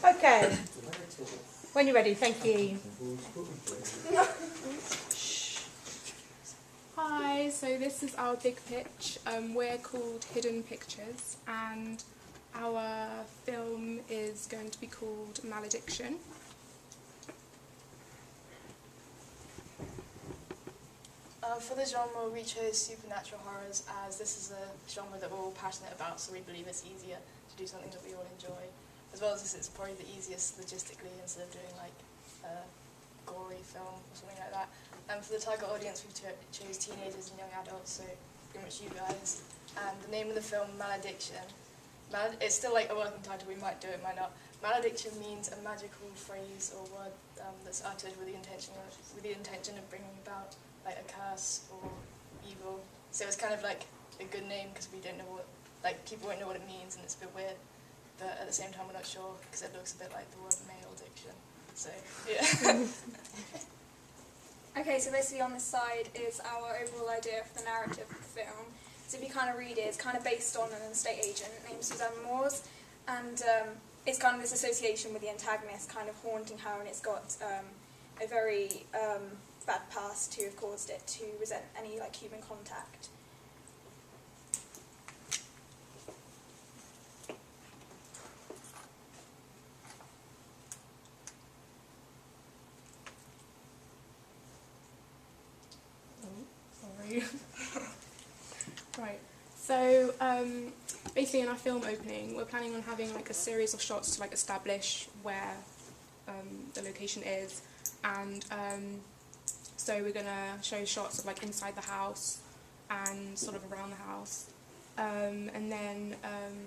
Okay. When you're ready, thank you. Hi, so this is our big pitch. We're called Hidden Pictures, and our film is going to be called Malediction. For the genre, we chose supernatural horrors as this is a genre that we're all passionate about, so we believe it's easier to do something that we all enjoy. As well as this, it's probably the easiest logistically instead of doing like a gory film or something like that. And for the target audience, we chose teenagers and young adults, so pretty much you guys. And the name of the film, Malediction, it's still like a working title, we might do it, might not. Malediction means a magical phrase or word that's uttered with the intention of bringing about like a curse or evil. So it's kind of like a good name because we don't know what, like people won't know what it means and it's a bit weird, but at the same time we're not sure because it looks a bit like the word malediction. So yeah. Okay, so basically on this side is our overall idea for the narrative of the film. So if you kind of read it, it's kind of based on an estate agent named Suzanne Moores, and it's kind of this association with the antagonist kind of haunting her, and it's got a very bad past to have caused it to resent any like human contact. Sorry. Right. So basically, in our film opening, we're planning on having like a series of shots to like establish where the location is, and so we're gonna show shots of like inside the house and sort of around the house, and then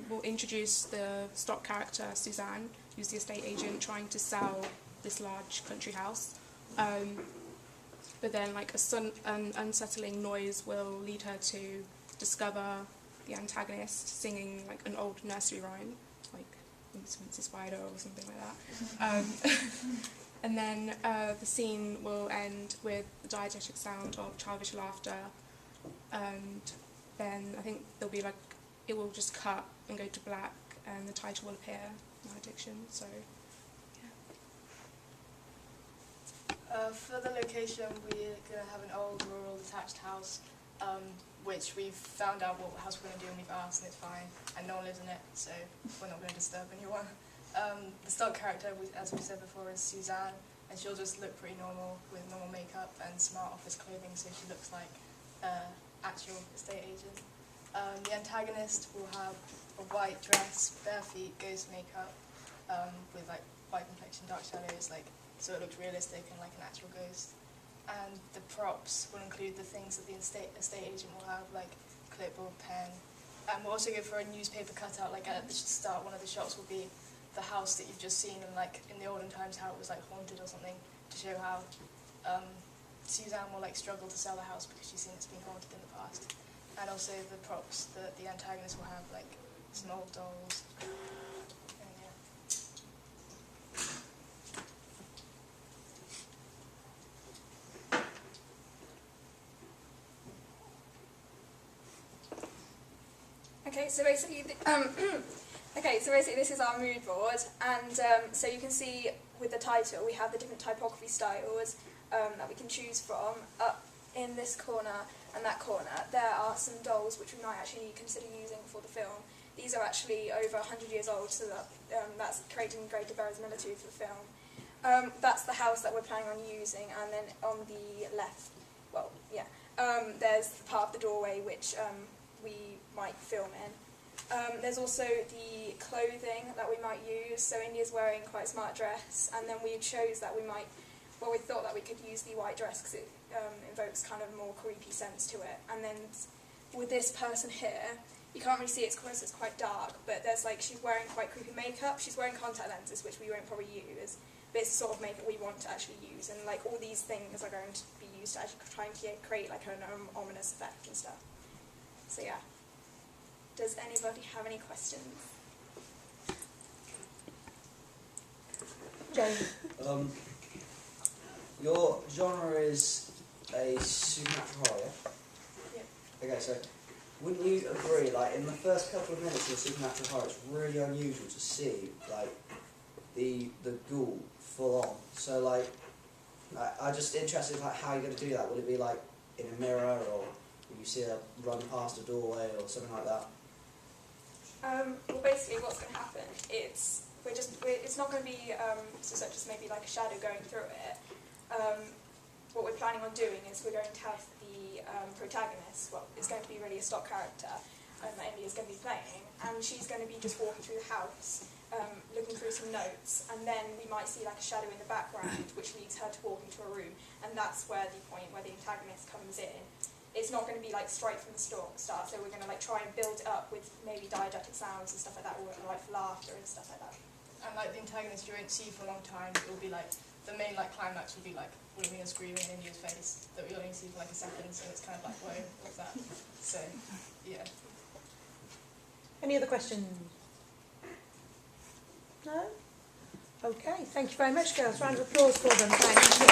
we'll introduce the stock character Suzanne, who's the estate agent trying to sell this large country house. But then like an unsettling noise will lead her to discover the antagonist singing like an old nursery rhyme, like Spencer Spider or something like that. And then the scene will end with the diegetic sound of childish laughter, and then I think there'll be like, it will just cut and go to black and the title will appear, Malediction, so yeah. For the location, we're going to have an old rural detached house, which we've found out what house we're going to do and we've asked and it's fine, and no one lives in it, so we're not going to disturb anyone. The stock character, as we said before, is Suzanne, and she'll just look pretty normal with normal makeup and smart office clothing, so she looks like an actual estate agent. The antagonist will have a white dress, bare feet, ghost makeup, with like white complexion, dark shadows, like so it looks realistic and like an actual ghost. And the props will include the things that the estate agent will have, like clipboard, pen. And we'll also go for a newspaper cutout, like at the start, one of the shots will be the house that you've just seen, and like in the olden times how it was like haunted or something, to show how Suzanne will like struggle to sell the house because she's seen it's been haunted in the past. And also the props that the antagonist will have, like some old dolls. And yeah. Okay, so basically, this is our mood board, and so you can see with the title we have the different typography styles that we can choose from. Up in this corner and that corner, there are some dolls which we might actually consider using for the film. These are actually over 100 years old, so that's creating greater verisimilitude for the film. That's the house that we're planning on using, and then on the left, there's part of the doorway which we might film in. There's also the clothing that we might use. So India's wearing quite a smart dress, and then we chose that we thought that we could use the white dress because it invokes kind of a more creepy sense to it. And then with this person here, you can't really see it because it's quite dark, but there's like, she's wearing quite creepy makeup. She's wearing contact lenses, which we won't probably use, but it's the sort of makeup we want to actually use. And like all these things are going to be used to actually try and create like an ominous effect and stuff. So yeah. Does anybody have any questions? Jane. Your genre is a supernatural horror, yeah? Yeah. Okay, so wouldn't you agree, like, in the first couple of minutes of supernatural horror, it's really unusual to see, like, the ghoul full on. So like, I'm just interested like how you're going to do that. Will it be like in a mirror, or will you see her run past a doorway or something like that? Well, basically, what's going to happen? It's not going to be such as maybe like a shadow going through it. What we're planning on doing is we're going to have the protagonist. Well, it's going to be really a stock character that Emily is going to be playing, and she's going to be just walking through the house, looking through some notes, and then we might see like a shadow in the background, which leads her to walk into a room, and that's where the point where the antagonist comes in. It's not going to be like straight from the start, so we're going to like try and build it up with maybe diegetic sounds and stuff like that, or like laughter and stuff like that. And like the antagonist you won't see for a long time, it will be like, the main like climax will be like Wilhelmina screaming in India's face, that we only see for like a second, so it's kind of like, whoa, what's that? So, yeah. Any other questions? No? Okay, thank you very much, girls. Round of applause for them. Thanks.